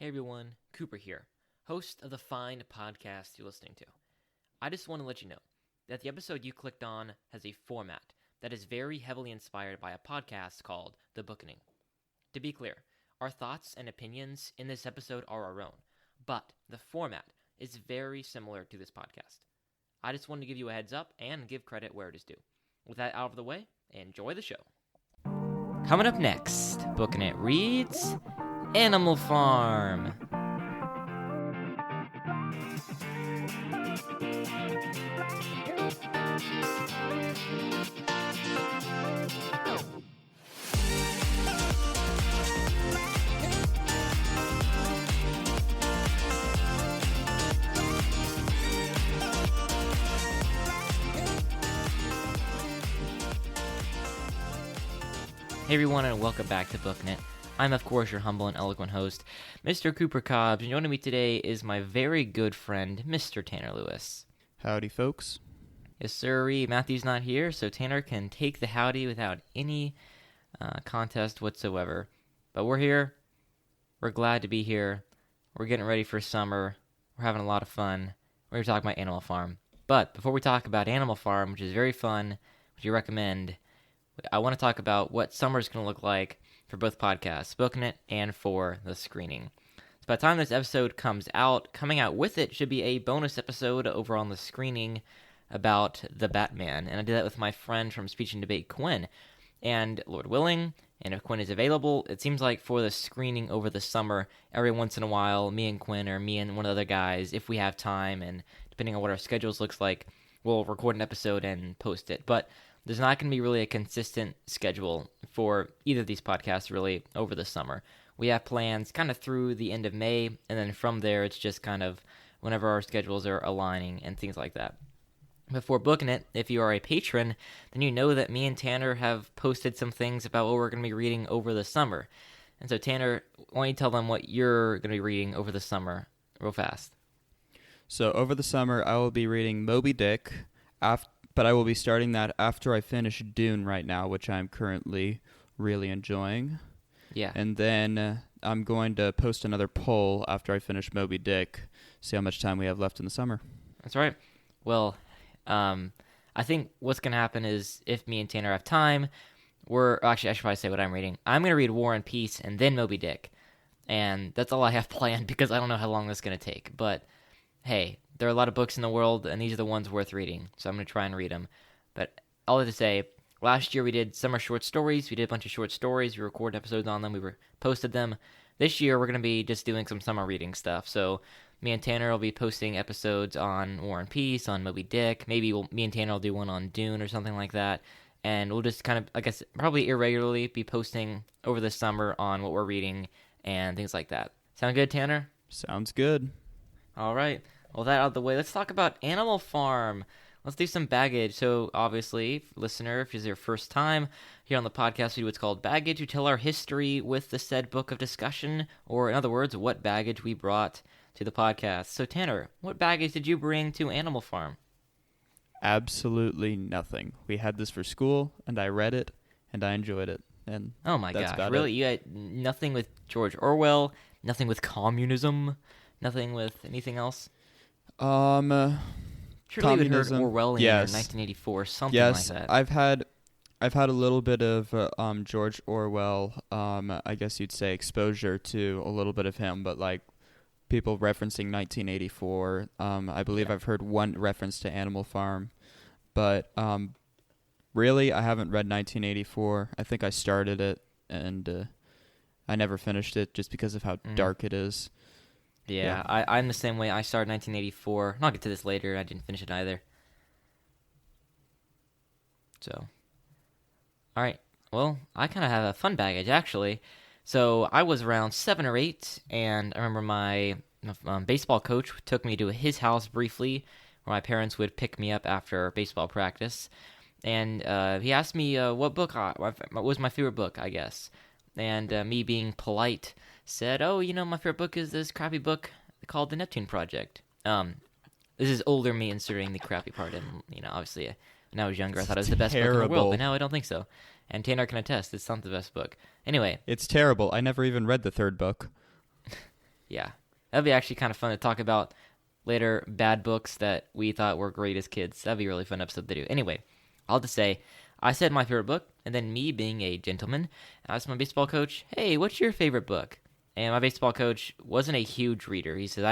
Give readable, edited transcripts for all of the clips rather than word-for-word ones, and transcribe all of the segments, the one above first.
Hey everyone, Cooper here, host of the fine podcast you're listening to. I just want to let you know that the episode you clicked on has a format that is very heavily inspired by a podcast called The Booking It. To be clear, our thoughts and opinions in this episode are our own, but the format is very similar to this podcast. I just wanted to give you a heads up and give credit where it is due. With that out of the way, enjoy the show. Coming up next, Booking It reads Animal Farm. Hey everyone, and welcome back to Booking It. I'm, of course, your humble and eloquent host, Mr. Cooper Cobbs, and joining me today is my very good friend, Mr. Tanner Lewis. Howdy, folks. Yes, sir. Matthew's not here, so Tanner can take the howdy without any contest whatsoever. But we're here. We're glad to be here. We're getting ready for summer. We're having a lot of fun. We're going to talk about Animal Farm. But before we talk about Animal Farm, which is very fun, which you recommend, I want to talk about what summer's going to look like for both podcasts, Booking It and for the screening. So by the time this episode comes out, coming out with it should be a bonus episode over on the screening about the Batman. And I did that with my friend from Speech and Debate, Quinn. And Lord willing, and if Quinn is available, it seems like for the screening over the summer, every once in a while, me and Quinn or me and one of the other guys, if we have time and depending on what our schedules looks like, we'll record an episode and post it. But there's not going to be really a consistent schedule for either of these podcasts really over the summer. We have plans kind of through the end of May, and then from there it's just kind of whenever our schedules are aligning and things like that. Before Booking It, if you are a patron, then you know that me and Tanner have posted some things about what we're going to be reading over the summer. And so Tanner, why don't you tell them what you're going to be reading over the summer real fast? So over the summer, I will be reading Moby Dick, but I will be starting that after I finish Dune right now, which I'm currently really enjoying. Yeah. And then I'm going to post another poll after I finish Moby Dick, see how much time we have left in the summer. That's right. Well, I think what's going to happen is if me and Tanner have time, actually, I should probably say what I'm reading. I'm going to read War and Peace and then Moby Dick. And that's all I have planned because I don't know how long this is going to take. But hey, there are a lot of books in the world, and these are the ones worth reading, so I'm going to try and read them. But all I have to say, last year we did summer short stories. We did a bunch of short stories. We recorded episodes on them. We posted them. This year we're going to be just doing some summer reading stuff. So me and Tanner will be posting episodes on War and Peace, on Moby Dick. Maybe me and Tanner will do one on Dune or something like that. And we'll just kind of, I guess, probably irregularly be posting over the summer on what we're reading and things like that. Sound good, Tanner? Sounds good. All right. Well, that out of the way, let's talk about Animal Farm. Let's do some baggage. So, obviously, listener, if it's your first time here on the podcast, we do what's called baggage. We tell our history with the said book of discussion, or in other words, what baggage we brought to the podcast. So, Tanner, what baggage did you bring to Animal Farm? Absolutely nothing. We had this for school, and I read it, and I enjoyed it. And oh my gosh, really? You had nothing with George Orwell, nothing with communism, nothing with anything else? Surely you had heard Orwellian yes. or 1984, something yes, like that. I've had a little bit of George Orwell, I guess you'd say exposure to a little bit of him, but like people referencing 1984. I believe yeah. I've heard one reference to Animal Farm, but really I haven't read 1984. I think I started it and I never finished it just because of how dark it is. Yeah. I'm the same way. I started 1984. I'll get to this later. I didn't finish it either. So, all right. Well, I kind of have a fun baggage, actually. So, I was around 7 or 8, and I remember my baseball coach took me to his house briefly, where my parents would pick me up after baseball practice. And he asked me what book was my favorite book, I guess. And me being polite said, oh, my favorite book is this crappy book called The Neptune Project. This is older me inserting the crappy part in, obviously, when I was younger, I thought it was the best book in the world, but now I don't think so. And Tanner can attest, it's not the best book. Anyway. It's terrible. I never even read the third book. Yeah, that'd be actually kind of fun to talk about later. Bad books that we thought were great as kids. That'd be a really fun episode to do. Anyway, I'll just say, I said my favorite book, and then me being a gentleman, I asked my baseball coach, "Hey, what's your favorite book?" And my baseball coach wasn't a huge reader. He said,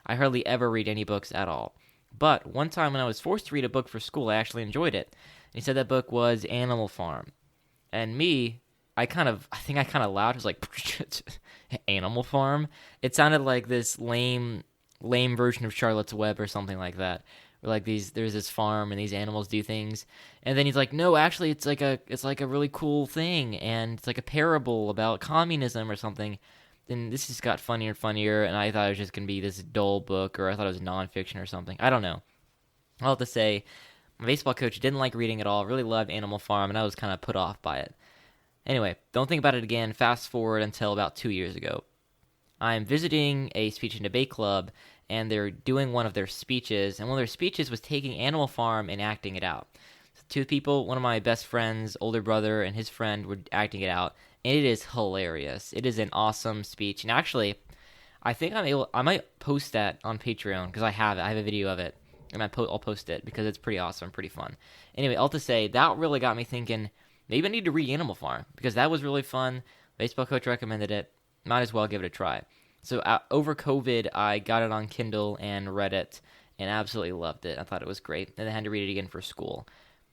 I hardly ever read any books at all. But one time when I was forced to read a book for school, I actually enjoyed it. And he said that book was Animal Farm. And me, I think I kind of laughed. I was like, Animal Farm? It sounded like this lame version of Charlotte's Web or something like that. Where like there's this farm and these animals do things. And then he's like, no, actually it's like a really cool thing. And it's like a parable about communism or something. Then this just got funnier and funnier. And I thought it was just going to be this dull book, or I thought it was nonfiction or something. I don't know. I'll have to say, my baseball coach didn't like reading at all, really loved Animal Farm, and I was kind of put off by it. Anyway, don't think about it again. Fast forward until about 2 years ago. I'm visiting a speech and debate club, and they're doing one of their speeches, and one of their speeches was taking Animal Farm and acting it out. So two people, one of my best friends, older brother, and his friend were acting it out, and it is hilarious. It is an awesome speech, and actually, I think I might post that on Patreon, because I have it. I have a video of it, and I'll post it, because it's pretty awesome, pretty fun. Anyway, all to say, that really got me thinking, maybe I need to read Animal Farm, because that was really fun. Baseball coach recommended it. Might as well give it a try. So over COVID, I got it on Kindle and read it, and absolutely loved it. I thought it was great, and I had to read it again for school.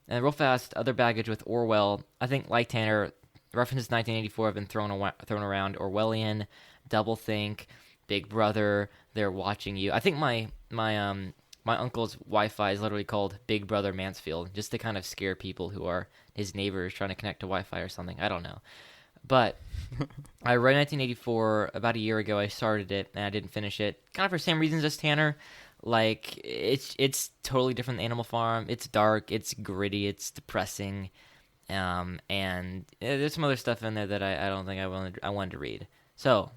And real fast, other baggage with Orwell. I think, like Tanner, references 1984 have been thrown around. Orwellian, doublethink, Big Brother, they're watching you. I think my uncle's Wi-Fi is literally called Big Brother Mansfield, just to kind of scare people who are his neighbors trying to connect to Wi-Fi or something. I don't know. But I read 1984 about a year ago. I started it, and I didn't finish it. Kind of for the same reasons as Tanner. Like, it's totally different than Animal Farm. It's dark, it's gritty, it's depressing. And there's some other stuff in there that I don't think I wanted to read. So,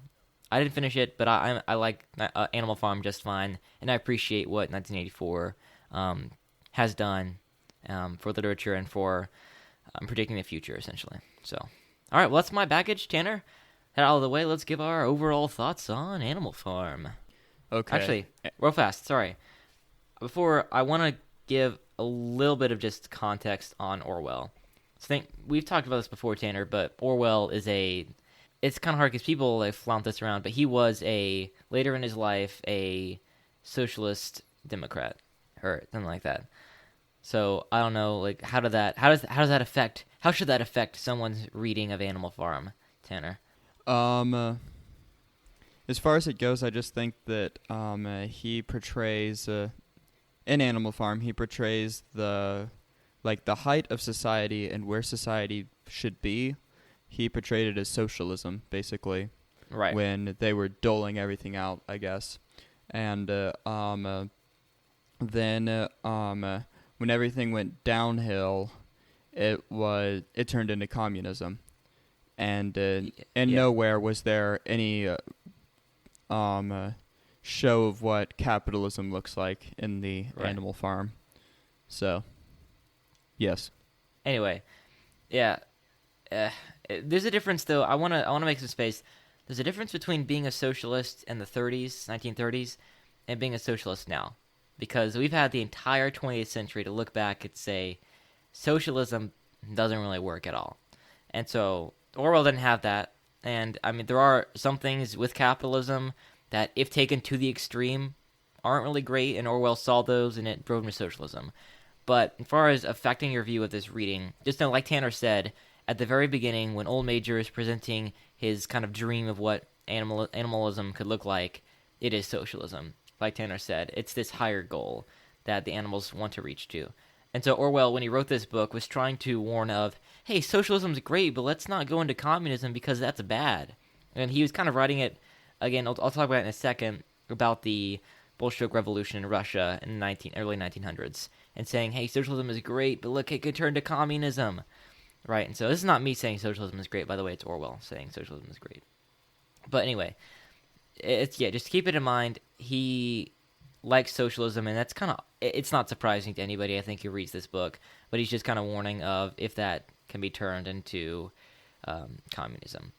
I didn't finish it, but I like Animal Farm just fine, and I appreciate what 1984 has done for literature and for predicting the future, essentially. So, all right, well, that's my baggage, Tanner. That out of the way, let's give our overall thoughts on Animal Farm. Okay. Actually, real fast, sorry. Before, I want to give a little bit of just context on Orwell. So we've talked about this before, Tanner, but Orwell is it's kind of hard because people like flaunt this around, but he was later in his life, a socialist Democrat or something like that. So I don't know, like how should that affect someone's reading of Animal Farm, Tanner? As far as it goes, I just think that he portrays in Animal Farm, he portrays the height of society and where society should be. He portrayed it as socialism, basically, right? When they were doling everything out, I guess, and then when everything went downhill, it turned into communism, and nowhere was there any show of what capitalism looks like in the Animal Farm. So, yes. Anyway, yeah. There's a difference, though. I wanna make some space. There's a difference between being a socialist in the 1930s, and being a socialist now, because we've had the entire 20th century to look back and say socialism doesn't really work at all, and so Orwell didn't have that. And I mean, there are some things with capitalism that, if taken to the extreme, aren't really great, and Orwell saw those, and it drove him to socialism. But as far as affecting your view of this reading, just know, like Tanner said, at the very beginning, when Old Major is presenting his kind of dream of what animalism could look like, it is socialism. Like Tanner said, it's this higher goal that the animals want to reach to. And so Orwell, when he wrote this book, was trying to warn of, hey, socialism's great, but let's not go into communism because that's bad. And he was kind of writing it, again, I'll talk about it in a second, about the Bolshevik Revolution in Russia in the early 1900s, and saying, hey, socialism is great, but look, it could turn to communism. Right, and so this is not me saying socialism is great. By the way, it's Orwell saying socialism is great. But anyway, just keep it in mind. He likes socialism, and that's it's not surprising to anybody, I think, who reads this book. But he's just kind of warning of if that can be turned into communism.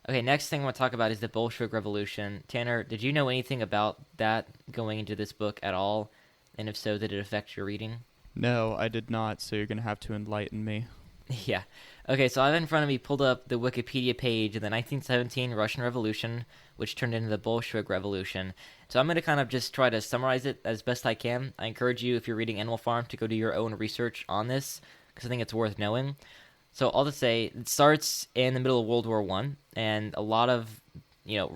Okay, next thing I want to talk about is the Bolshevik Revolution. Tanner, did you know anything about that going into this book at all? And if so, did it affect your reading? No, I did not, so you're going to have to enlighten me. Yeah. Okay, so I have in front of me pulled up the Wikipedia page of the 1917 Russian Revolution, which turned into the Bolshevik Revolution. So I'm going to kind of just try to summarize it as best I can. I encourage you, if you're reading Animal Farm, to go do your own research on this, because I think it's worth knowing. So I'll just say it starts in the middle of World War One, and a lot of, if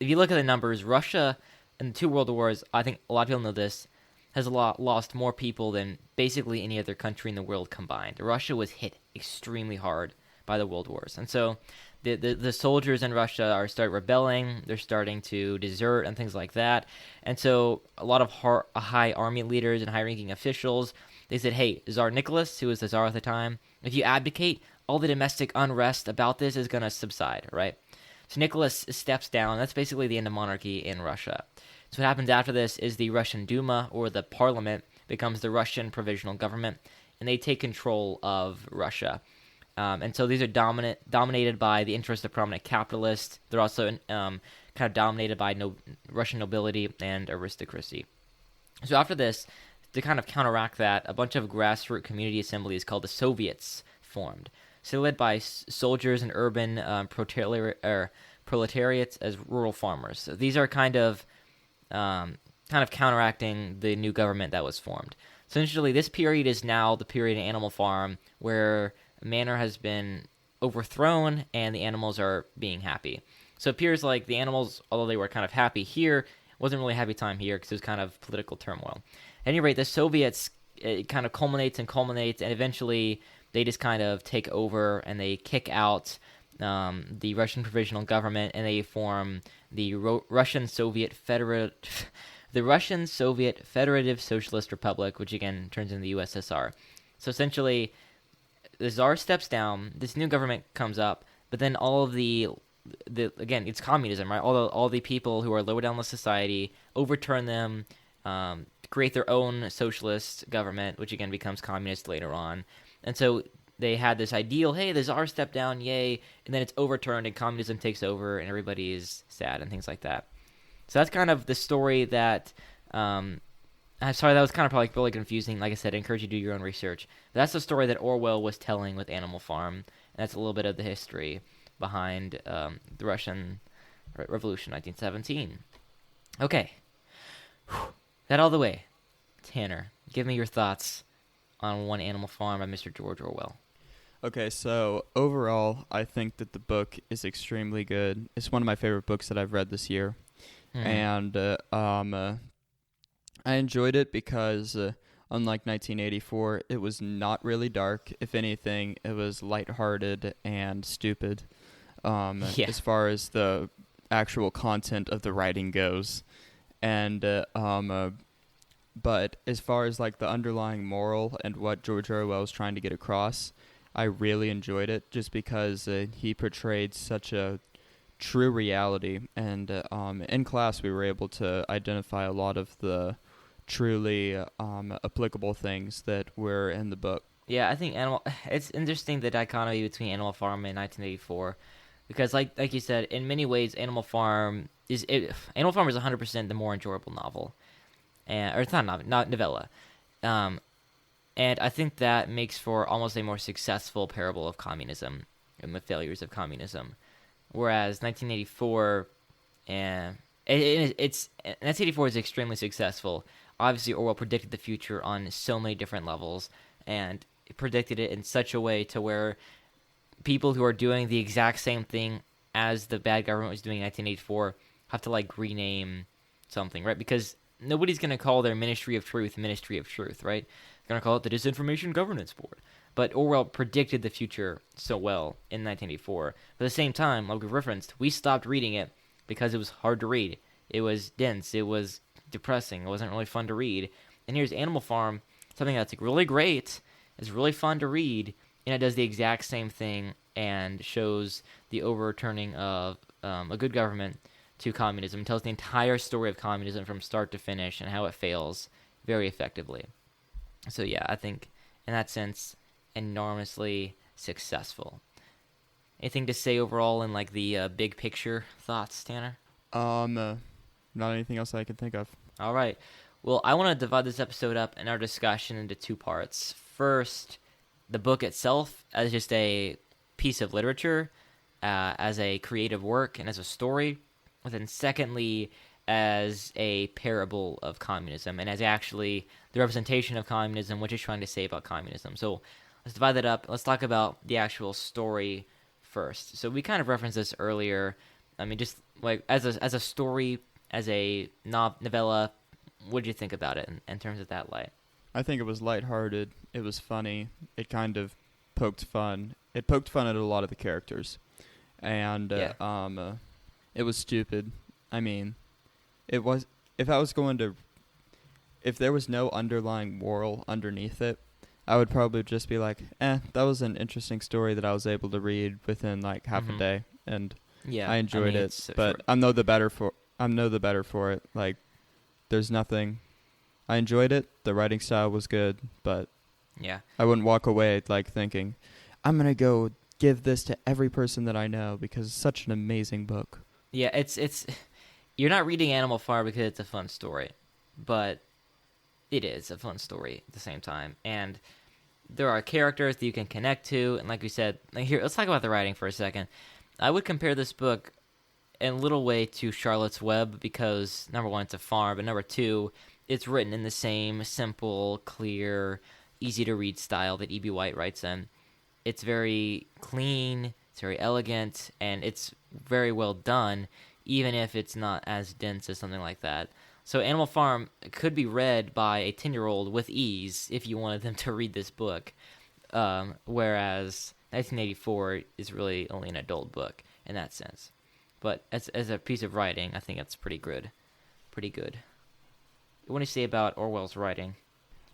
you look at the numbers, Russia in the two world wars, I think a lot of people know this, has lost more people than basically any other country in the world combined. Russia was hit extremely hard by the world wars, and so the soldiers in Russia are start rebelling. They're starting to desert and things like that, and so a lot of high army leaders and high-ranking officials, they said, "Hey, Tsar Nicholas, who was the Tsar at the time, if you abdicate, all the domestic unrest about this is going to subside, right?" So Nicholas steps down. That's basically the end of monarchy in Russia. So what happens after this is the Russian Duma, or the parliament, becomes the Russian provisional government, and they take control of Russia. And so these are dominated by the interests of prominent capitalists. They're also kind of dominated by Russian nobility and aristocracy. So after this, to kind of counteract that, a bunch of grassroots community assemblies called the Soviets formed. So led by soldiers and urban proletariats as rural farmers. So these are kind of counteracting the new government that was formed. So essentially, this period is now the period in Animal Farm where manor has been overthrown and the animals are being happy. So it appears like the animals, although they were kind of happy here, wasn't really a happy time here because it was kind of political turmoil. At any rate, the Soviets, it kind of culminates, and eventually they just kind of take over and they kick out the Russian provisional government, and they form the Russian Soviet Federative Socialist Republic, which again turns into the USSR. So essentially, the Tsar steps down, this new government comes up, but then all of the again, it's communism, right? All the people who are lower down the society overturn them, create their own socialist government, which again becomes communist later on. And so they had this ideal, hey, the Tsar stepped down, yay, and then it's overturned and communism takes over and everybody is sad and things like that. So that's kind of the story that, I'm sorry, that was kind of probably really confusing. Like I said, I encourage you to do your own research. But that's the story that Orwell was telling with Animal Farm, and that's a little bit of the history behind the Russian Revolution 1917. Okay. That all the way. Tanner, give me your thoughts on One Animal Farm by Mr. George Orwell. Okay, so overall, I think that the book is extremely good. It's one of my favorite books that I've read this year. And I enjoyed it because, unlike 1984, it was not really dark. If anything, it was lighthearted and stupid as far as the actual content of the writing goes. And but as far as like the underlying moral and what George Orwell was trying to get across, I really enjoyed it just because he portrayed such a true reality. And in class, we were able to identify a lot of the truly applicable things that were in the book. Yeah, I think it's interesting, the dichotomy between Animal Farm and 1984, because like you said, in many ways, Animal Farm is 100% the more enjoyable novel, or it's not novella, and I think that makes for almost a more successful parable of communism and the failures of communism, whereas 1984, it's 1984 is extremely successful. Obviously, Orwell predicted the future on so many different levels, and predicted it in such a way to where people who are doing the exact same thing as the bad government was doing in 1984 have to like rename something, right? Because nobody's going to call their Ministry of Truth, right? They're going to call it the Disinformation Governance Board. But Orwell predicted the future so well in 1984. But at the same time, like we referenced, we stopped reading it because it was hard to read. It was dense. It was depressing. It wasn't really fun to read. And here's Animal Farm, something that's like really great. It's really fun to read, and it does the exact same thing and shows the overturning of a good government to communism. It tells the entire story of communism from start to finish and how it fails very effectively. So yeah, I think in that sense, enormously successful. Anything to say overall in like the big picture thoughts, Tanner? Not anything else I can think of. All right. Well, I want to divide this episode up in our discussion into two parts. First, the book itself as just a piece of literature, as a creative work, and as a story. And then secondly, as a parable of communism, and as actually the representation of communism, what it's trying to say about communism. So let's divide that up. Let's talk about the actual story first. So we kind of referenced this earlier. I mean, just like as a story, as a novella, what did you think about it in terms of that light? I think it was lighthearted. It was funny. It kind of poked fun. It poked fun at a lot of the characters, and it was stupid. I mean, it was. If there was no underlying moral underneath it, I would probably just be like, that was an interesting story that I was able to read within like half a day, and I enjoyed it. But I'm no the better for it. Like, there's nothing. I enjoyed it. The writing style was good, but I wouldn't walk away like thinking, I'm gonna go give this to every person that I know because it's such an amazing book. Yeah, it's you're not reading Animal Farm because it's a fun story, but it is a fun story at the same time, and there are characters that you can connect to, and like we said, like here, let's talk about the writing for a second. I would compare this book in a little way to Charlotte's Web because, number one, it's a farm, but number two, it's written in the same simple, clear, easy-to-read style that E.B. White writes in. It's very clean, it's very elegant, and it's very well done, even if it's not as dense as something like that. So Animal Farm could be read by a 10-year-old with ease if you wanted them to read this book, whereas 1984 is really only an adult book in that sense. But as a piece of writing, I think it's pretty good. Pretty good. What do you say about Orwell's writing?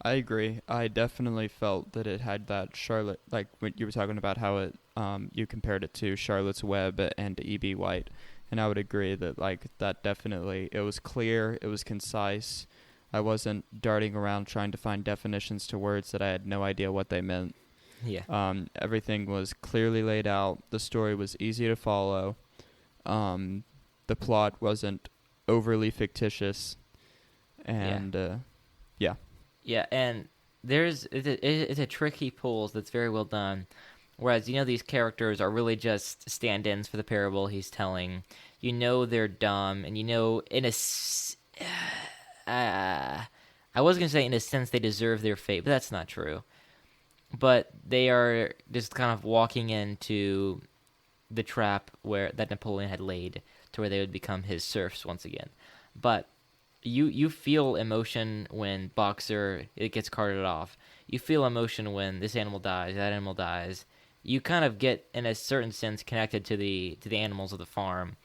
I agree. I definitely felt that it had that Charlotte, like when you were talking about how it, you compared it to Charlotte's Web and E.B. White, and I would agree that like that definitely, it was clear, it was concise. I wasn't darting around trying to find definitions to words that I had no idea what they meant. Yeah. Everything was clearly laid out. The story was easy to follow. The plot wasn't overly fictitious, and Yeah, and it's a trick he pulls that's very well done. Whereas, these characters are really just stand-ins for the parable he's telling. They're dumb, and I was going to say in a sense they deserve their fate, but that's not true. But they are just kind of walking into the trap that Napoleon had laid to where they would become his serfs once again. But you feel emotion when Boxer it gets carted off. You feel emotion when this animal dies, that animal dies. You kind of get in a certain sense connected to the animals of the farm,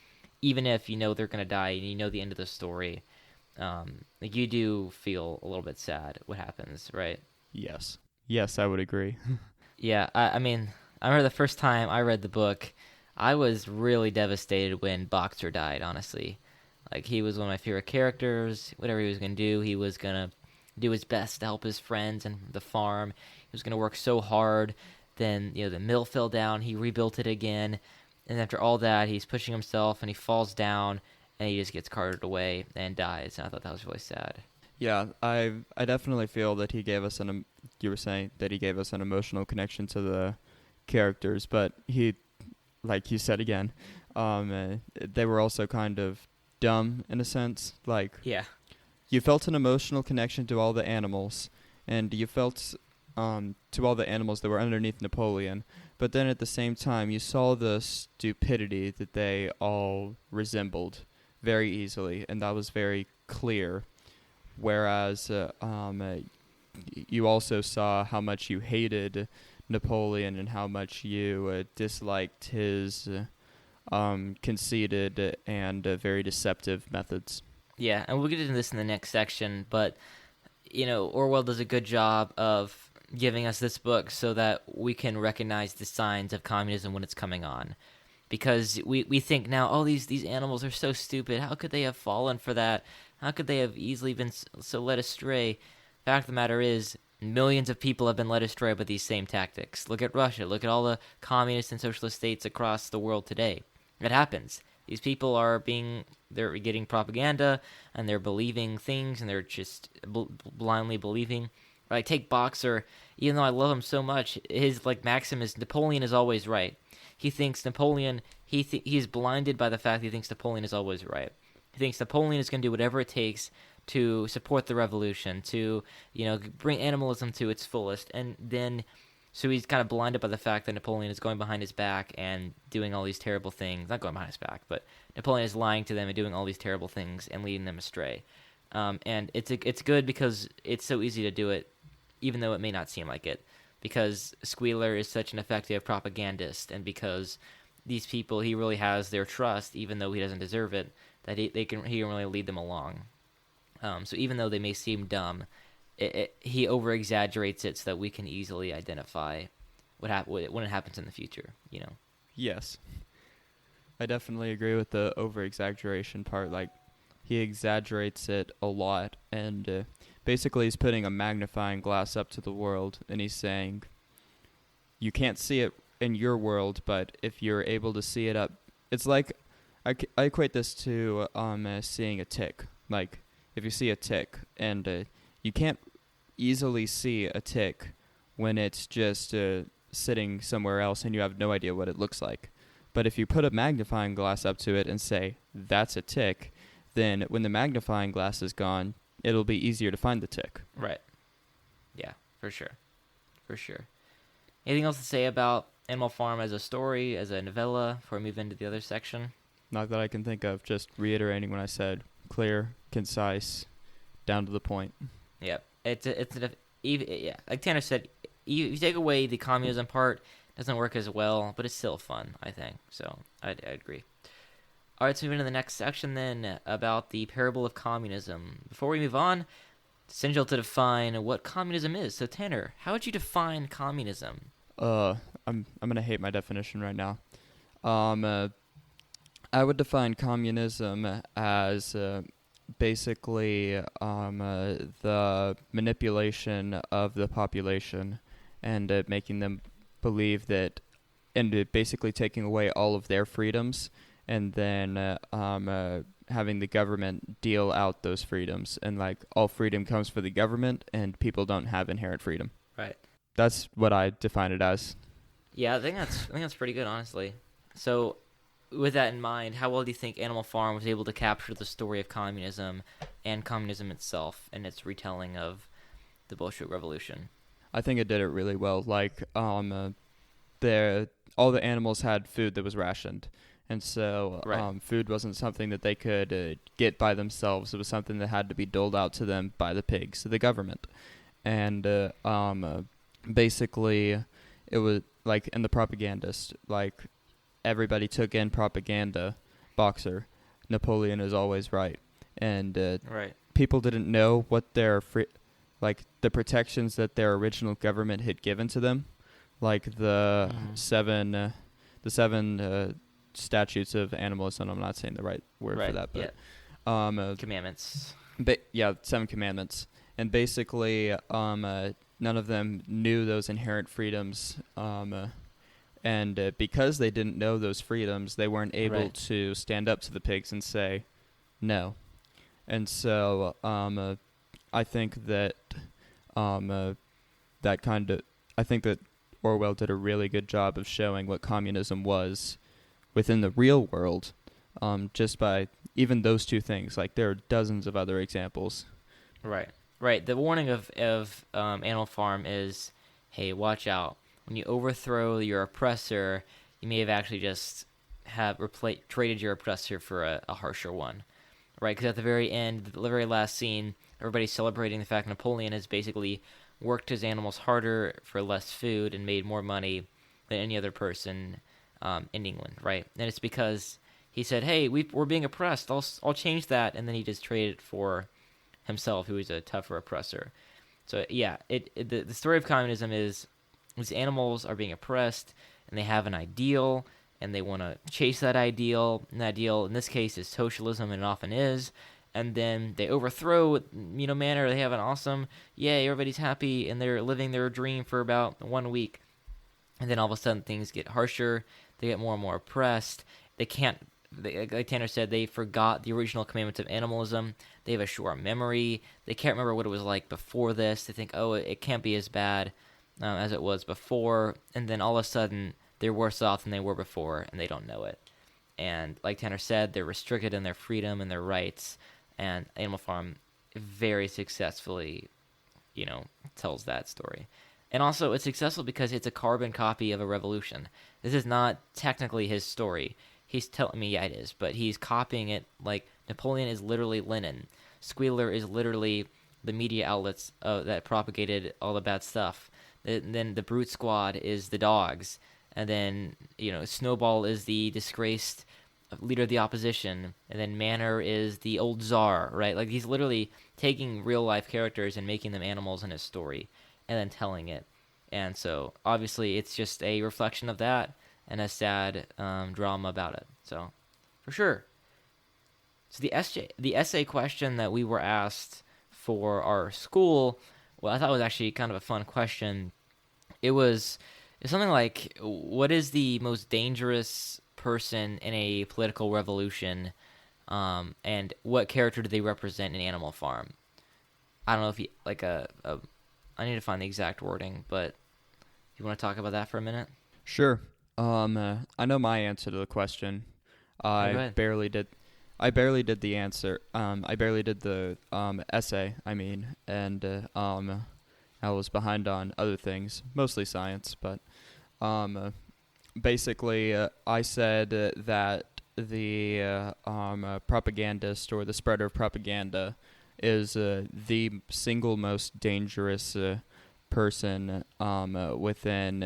even if they're going to die and the end of the story. Like you do feel a little bit sad what happens, right? Yes, I would agree. Yeah, I mean, I remember the first time I read the book, I was really devastated when Boxer died, honestly. Like, he was one of my favorite characters. Whatever he was going to do, he was going to do his best to help his friends and the farm. He was going to work so hard. Then, the mill fell down. He rebuilt it again. And after all that, he's pushing himself, and he falls down, and he just gets carted away and dies. And I thought that was really sad. Yeah, I definitely feel that he gave us you were saying that he gave us an emotional connection to the characters, but he, like you said again, they were also kind of dumb in a sense. Like, yeah, you felt an emotional connection to all the animals, and you felt to all the animals that were underneath Napoleon, but then at the same time you saw the stupidity that they all resembled very easily, and that was very clear. Whereas you also saw how much you hated Napoleon and how much you disliked his conceited and very deceptive methods. Yeah, and we'll get into this in the next section, but, Orwell does a good job of giving us this book so that we can recognize the signs of communism when it's coming on. Because we think now, oh, these animals are so stupid. How could they have fallen for that? How could they have easily been so led astray? Fact of the matter is, Millions of people have been led astray by these same tactics. Look at Russia. Look at all the communist and socialist states across the world today. It happens. These people they're getting propaganda, and they're believing things, and they're just blindly believing. Right? Take Boxer. Even though I love him so much, his maxim is Napoleon is always right. He thinks Napoleon. He's blinded by the fact that he thinks Napoleon is always right. He thinks Napoleon is going to do whatever it takes to support the revolution, to bring animalism to its fullest, and then so he's kind of blinded by the fact that Napoleon is going behind his back and doing all these terrible things. Not going behind his back, but Napoleon is lying to them and doing all these terrible things and leading them astray. And it's good because it's so easy to do it, even though it may not seem like it, because Squealer is such an effective propagandist, and because these people, he really has their trust, even though he doesn't deserve it, that he can really lead them along. So even though they may seem dumb, he over-exaggerates it so that we can easily identify when it happens in the future, Yes. I definitely agree with the over-exaggeration part. He exaggerates it a lot, and basically he's putting a magnifying glass up to the world, and he's saying, you can't see it in your world, but if you're able to see it up, it's like, I equate this to seeing a tick. If you see a tick, and you can't easily see a tick when it's just sitting somewhere else and you have no idea what it looks like. But if you put a magnifying glass up to it and say, that's a tick, then when the magnifying glass is gone, it'll be easier to find the tick. Right. Yeah, for sure. For sure. Anything else to say about Animal Farm as a story, as a novella, before we move into the other section? Not that I can think of, just reiterating what I said. Clear, concise, down to the point. Yep. Yeah. Like Tanner said, you take away the communism part, it doesn't work as well, but it's still fun, I think. So I'd agree. All right, let's move into the next section then about the parable of communism. Before we move on, it's essential to define what communism is. So Tanner, how would you define communism? I'm gonna hate my definition right now. I would define communism as basically the manipulation of the population and making them believe that, and basically taking away all of their freedoms, and then having the government deal out those freedoms, and all freedom comes for the government, and people don't have inherent freedom. Right. That's what I define it as. Yeah, I think that's pretty good, honestly. So, with that in mind, how well do you think Animal Farm was able to capture the story of communism and communism itself and its retelling of the Bolshevik Revolution? I think it did it really well. All the animals had food that was rationed, and so Right. Food wasn't something that they could get by themselves. It was something that had to be doled out to them by the pigs, the government, and basically it was and the propagandist, everybody took in propaganda. Boxer, Napoleon is always right, and Right. people didn't know what their the protections that their original government had given to them, the seven statutes of animalism. I'm not saying the right word for that, but Commandments. 7 commandments, and basically none of them knew those inherent freedoms, and because they didn't know those freedoms, they weren't able to stand up to the pigs and say no. And so I think that I think that Orwell did a really good job of showing what communism was within the real world, just by even those two things. There are dozens of other examples. Right. The warning of Animal Farm is, hey, watch out. When you overthrow your oppressor, you may have actually just traded your oppressor for a harsher one. Right? Because at the very end, the very last scene, everybody's celebrating the fact Napoleon has basically worked his animals harder for less food and made more money than any other person in England, right? And it's because he said, hey, we're being oppressed. I'll change that. And then he just traded it for himself, who is a tougher oppressor. So, yeah, the story of communism is these animals are being oppressed, and they have an ideal, and they want to chase that ideal. And that ideal, in this case, is socialism, and it often is. and then they overthrow, manor. They have an awesome, yay, everybody's happy, and they're living their dream for about 1 week. And then all of a sudden things get harsher. They get more and more oppressed. They can't, like Tanner said, they forgot the original commandments of animalism. They have a short memory. They can't remember what it was like before this. They think, oh, it can't be as bad as it was before. And then all of a sudden they're worse off than they were before, and they don't know it. And like Tanner said, they're restricted in their freedom and their rights. And Animal Farm very successfully, tells that story. And also, it's successful because it's a carbon copy of a revolution. This is not technically his story. He's telling me, yeah, it is, but he's copying it. Like, Napoleon is literally Lenin. Squealer is literally the media outlets that propagated all the bad stuff. Then the Brute Squad is the dogs. And then, Snowball is the disgraced leader of the opposition. And then Manor is the old czar, right? Like, he's literally taking real-life characters and making them animals in his story, and then telling it. And so, obviously, it's just a reflection of that and a sad drama about it. So, for sure. So the essay question that we were asked for our school, well, I thought was actually kind of a fun question. It's something like, what is the most dangerous person in a political revolution, and what character do they represent in Animal Farm? I don't know if you, like I need to find the exact wording, but you want to talk about that for a minute? Sure. I know my answer to the question. I barely did the answer. I barely did the essay. And I was behind on other things, mostly science. But basically, I said that the propagandist or the spreader of propaganda is the single most dangerous person within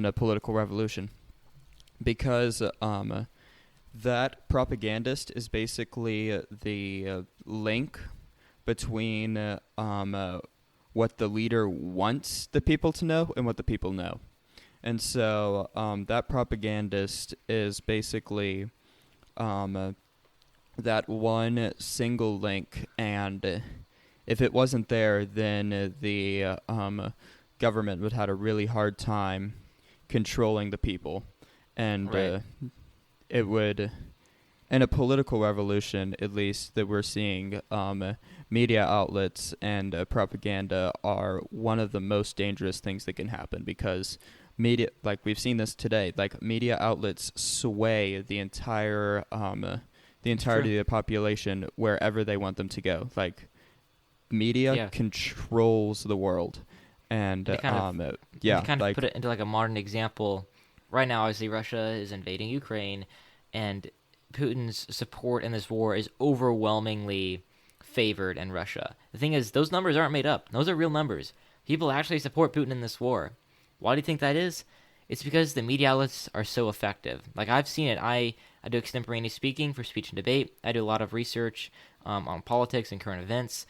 a political revolution, because that propagandist is basically the link between what the leader wants the people to know and what the people know. And so that propagandist is basically that one single link, and if it wasn't there, then the government would have a really hard time controlling the people. And Right. it would, in a political revolution, at least, that we're seeing, media outlets and propaganda are one of the most dangerous things that can happen, because media, like we've seen this today, like media outlets sway the entire the entirety of the population wherever they want them to go. Like, media controls the world. And to kind of put it into like a modern example, right now, obviously, Russia is invading Ukraine, and Putin's support in this war is overwhelmingly favored in Russia. The thing is, those numbers aren't made up. Those are real numbers. People actually support Putin in this war. Why do you think that is? It's because the media outlets are so effective. Like, I've seen it. I do extemporaneous speaking for speech and debate. I do a lot of research on politics and current events.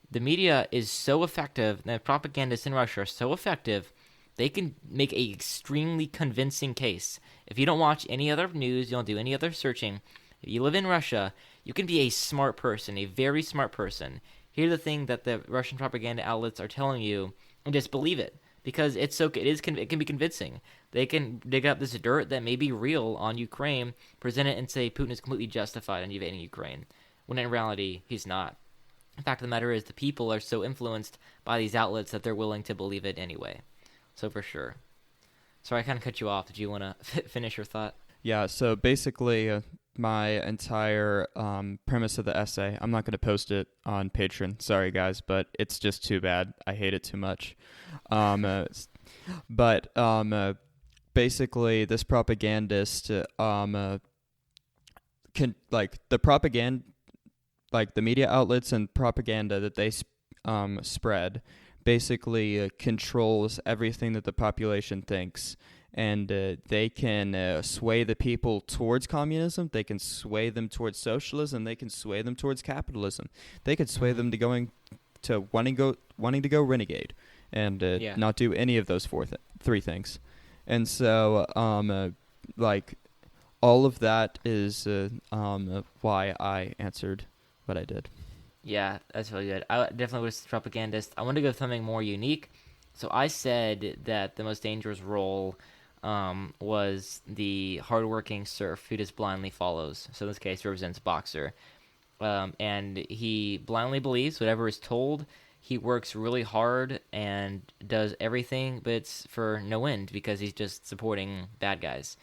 The media is so effective, the propagandists in Russia are so effective, they can make a extremely convincing case. If you don't watch any other news, you don't do any other searching, if you live in Russia, you can be a smart person, a very smart person. Hear the thing that the Russian propaganda outlets are telling you, and just believe it, because it can be convincing. They can dig up this dirt that may be real on Ukraine, present it, and say Putin is completely justified in invading Ukraine, when in reality, he's not. The fact of the matter is, the people are so influenced by these outlets that they're willing to believe it anyway. So for sure. Sorry, I kind of cut you off. Did you want to finish your thought? Yeah, so basically, my entire premise of the essay, I'm not going to post it on Patreon. Sorry, guys, but it's just too bad. I hate it too much. But basically, this propagandist can, like, the propaganda, like the media outlets and propaganda that they spread, basically controls everything that the population thinks. And they can sway the people towards communism. They can sway them towards socialism. They can sway them towards capitalism. They could sway them to wanting to go renegade, and not do any of those three things. And so, like, all of that is why I answered what I did. Yeah, that's really good. I definitely was propagandist. I want to go with something more unique. So I said that the most dangerous role was the hardworking serf who just blindly follows. So in this case, represents boxer. And he blindly believes whatever is told. He works really hard and does everything, but it's for no end because he's just supporting bad guys.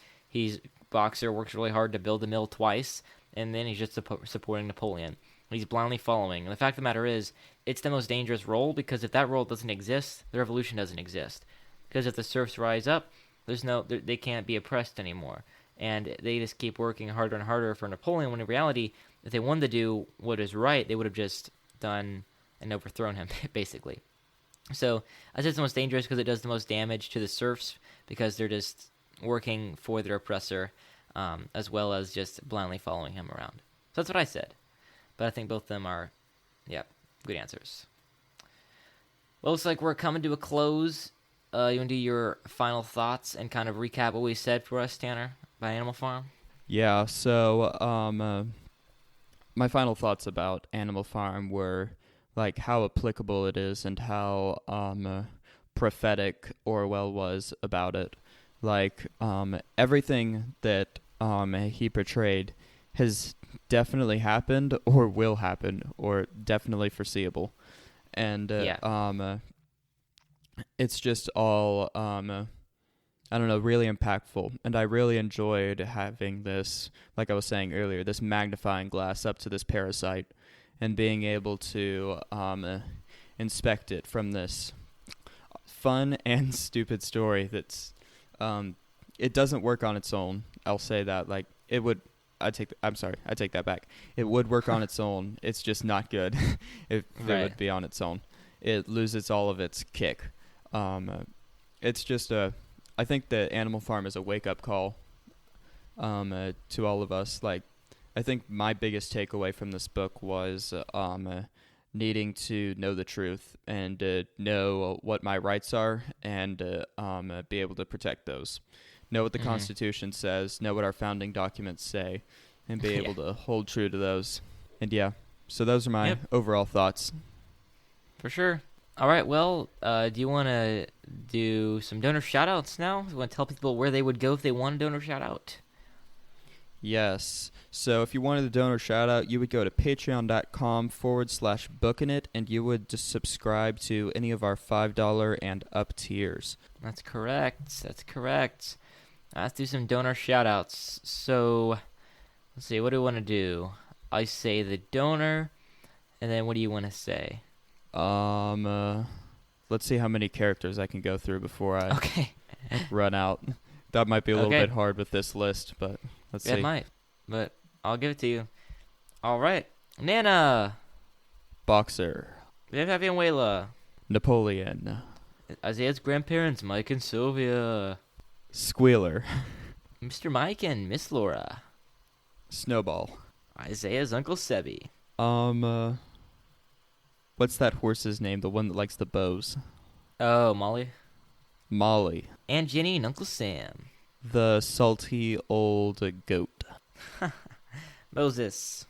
Boxer works really hard to build a mill twice, and then he's just supporting Napoleon. He's blindly following. And the fact of the matter is, it's the most dangerous role because if that role doesn't exist, the revolution doesn't exist. Because if the serfs rise up, they can't be oppressed anymore, and they just keep working harder and harder for Napoleon. When in reality, if they wanted to do what is right, they would have just done and overthrown him, basically. So I said it's the most dangerous because it does the most damage to the serfs because they're just working for their oppressor, as well as just blindly following him around. So that's what I said. But I think both of them are, good answers. Well, looks like we're coming to a close. You want to do your final thoughts and kind of recap what we said for us, Tanner, by Animal Farm? Yeah, so my final thoughts about Animal Farm were like how applicable it is and how prophetic Orwell was about it. Like everything that he portrayed has definitely happened or will happen or definitely foreseeable. And it's just all I don't know, really impactful. And I really enjoyed having this, like I was saying earlier, this magnifying glass up to this parasite and being able to inspect it from this fun and stupid story that's it doesn't work on its own. I'll say that. Like it would I take that back. It would work on its own. It's just not good if it would be on its own. It loses all of its kick. It's just I think that Animal Farm is a wake-up call to all of us. Like, I think my biggest takeaway from this book was needing to know the truth and know what my rights are and be able to protect those. Know what the Constitution says, know what our founding documents say, and be able to hold true to those. And so those are my overall thoughts. For sure. All right, well, do you want to do some donor shout-outs now? You want to tell people where they would go if they want a donor shout-out? Yes. So if you wanted a donor shout-out, you would go to patreon.com/bookinit, and you would just subscribe to any of our $5 and up tiers. That's correct. Let's do some donor shout-outs. So, let's see, what do we want to do? I say the donor, and then what do you want to say? Let's see how many characters I can go through before I run out. That might be a little bit hard with this list, but let's see. It might, but I'll give it to you. All right. Nana. Boxer. Venezuela. Napoleon. Isaiah's grandparents, Mike and Sylvia. Squealer. Mr. Mike and Miss Laura. Snowball. Isaiah's Uncle Sebby. What's that horse's name? The one that likes the bows. Oh, Molly. And Jenny and Uncle Sam. The salty old goat. Moses.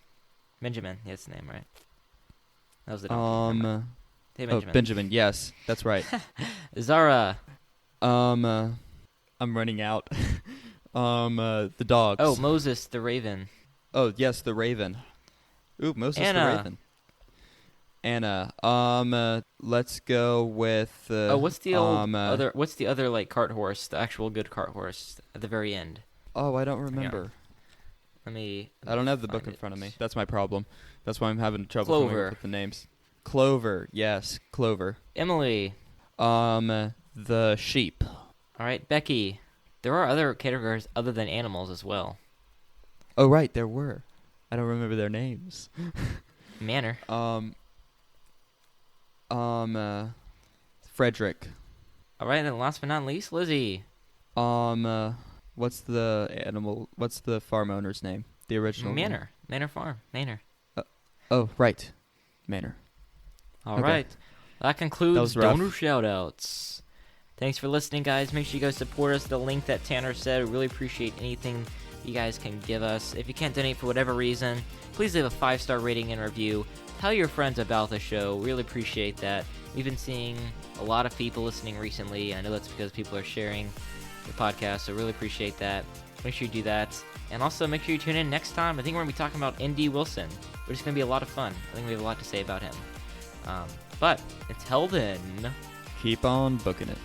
Benjamin. Yeah, that's the name, right? That was the donkey. Hey, Benjamin. Oh, Benjamin. Yes, that's right. Zara. I'm running out. The dogs. Oh, Moses the raven. Oh, yes, the raven. Ooh, Moses Anna. the raven. Anna. Let's go with. What's the other? What's the other like cart horse? The actual good cart horse at the very end. Oh, I don't remember. I don't have the book in front of me. That's my problem. That's why I'm having trouble Clover. with the names. Clover. Yes, Clover. Emily. The sheep. All right, Becky. There are other categories other than animals as well. Oh, right, there were. I don't remember their names. Manor. Frederick. All right, and last but not least, Lizzie. What's the farm owner's name? The original Manor. name? Manor Farm. Manor. Oh, right. Manor. All right. That concludes rough. donor shoutouts. Thanks for listening, guys. Make sure you guys support us. The link that Tanner said. We really appreciate anything you guys can give us. If you can't donate for whatever reason, please leave a 5-star rating and review. Tell your friends about the show. Really appreciate that. We've been seeing a lot of people listening recently. I know that's because people are sharing the podcast, so really appreciate that. Make sure you do that. And also make sure you tune in next time. I think we're going to be talking about N.D. Wilson, which is going to be a lot of fun. I think we have a lot to say about him. But until then, keep on booking it.